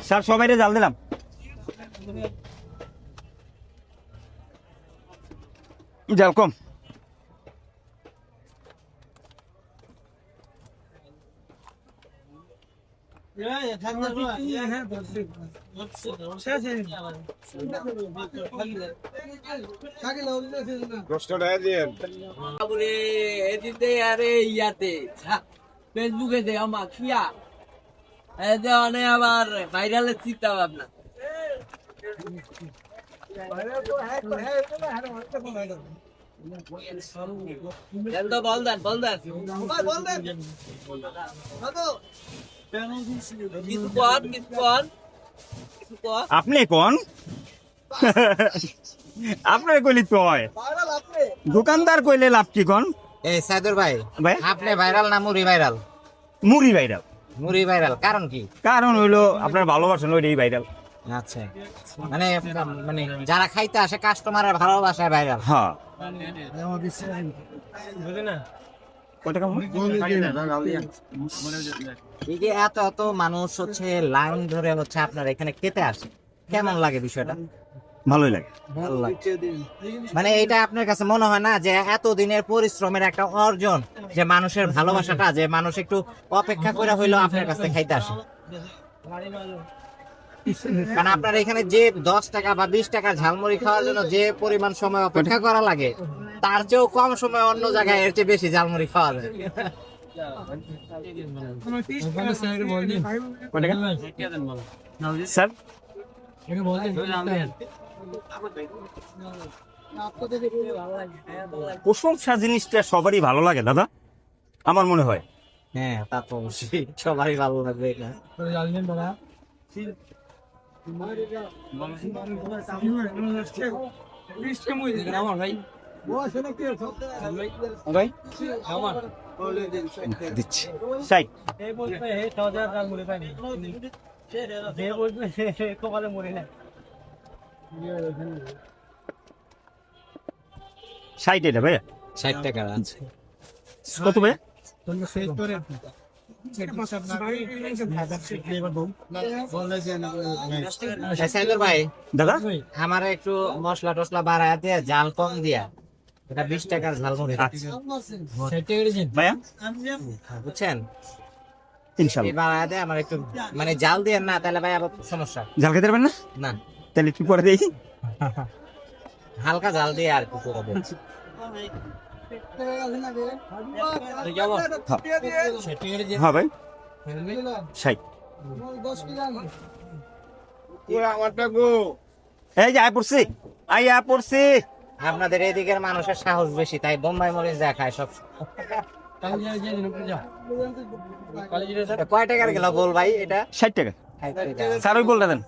Sir সবাইরে জাল দিলাম। জাল কম। ফেসবুকে দে আমার খিয়া অনেক আবার ভাইরালের চিন্তা ভাবনা বল দেন আপনি কোন আপনার কইলি তো হয় দোকানদার কইলে লাভ কি কোন? এই সাইদুর ভাই ভাই আপনি ভাইরাল না মুড়ি ভাইরাল? মুড়ি ভাইরাল। মুড়ি ভাইরাল কারণ কি? কারণ হইলো আপনার ভালোবাসেন ওইটাই ভাইরাল। আচ্ছা মানে মানে যারা খাইতে আসে কাস্টমারের ভালোবাসায় ভাইরাল। হ্যাঁ এই যে এত এত মানুষ হচ্ছে লাইন ধরে হচ্ছে আপনার এখানে খেতে আসে, কেমন লাগে বিষয়টা? ভালোই লাগে। ভালো লাগে। মানে এটা আপনার কাছে মনে হয় না যে এত দিনের পরিশ্রমের একটা অর্জন, যে মানুষের ভালোবাসাটা, যে মানুষ একটু অপেক্ষা করে হইলো আপনার কাছে খাইতে আসে? কারণ আপনার এখানে যে 10 টাকা বা 20 টাকা ঝালমুড়ি খাওয়ার জন্য যে পরিমাণ সময় অপেক্ষা করা লাগে, তার চেয়েও কম সময় অন্য জায়গায় এর চেয়ে বেশি ঝালমুড়ি খাওয়া যায়। স্যার প্রশংসা জিনিসটা সবারই ভালো লাগে দাদা, আমার মনে হয়। হ্যাঁ তা তো অবশ্যই সবারই ভালো লাগবে এটা। দিচ্ছি সাইড। সাইড এটা ভাইয়া 60 টাকা আছে। কত ভাইয়া? সাইদুর ভাই দাদা আমার একটু মশলা টসলা বাড়ায় দিয়ে জাল কম দিয়া, এটা 20 টাকার ঝালমুড়ি ভাইয়া বুঝছেন? ইনশাল্লাহ বাড়ায় দিয়ে আমার একটু মানে জাল দিয়ে না, তাহলে ভাই আবার সমস্যা। জাল খেতে পারবেন না? না তাহলে একটু পরে দেখি। হালকা জাল দিয়ে আর কি করে দেব। হ্যাঁ ভাই সাইড। এই যে আয় পড়ছি। আপনাদের এদিকের মানুষের সাহস বেশি, তাই বোম্বাই মরিচ দেখায় সব। কয় টাকার গেল বল ভাই এটা? 60 টাকা। স্যার ওই বলটা দেন।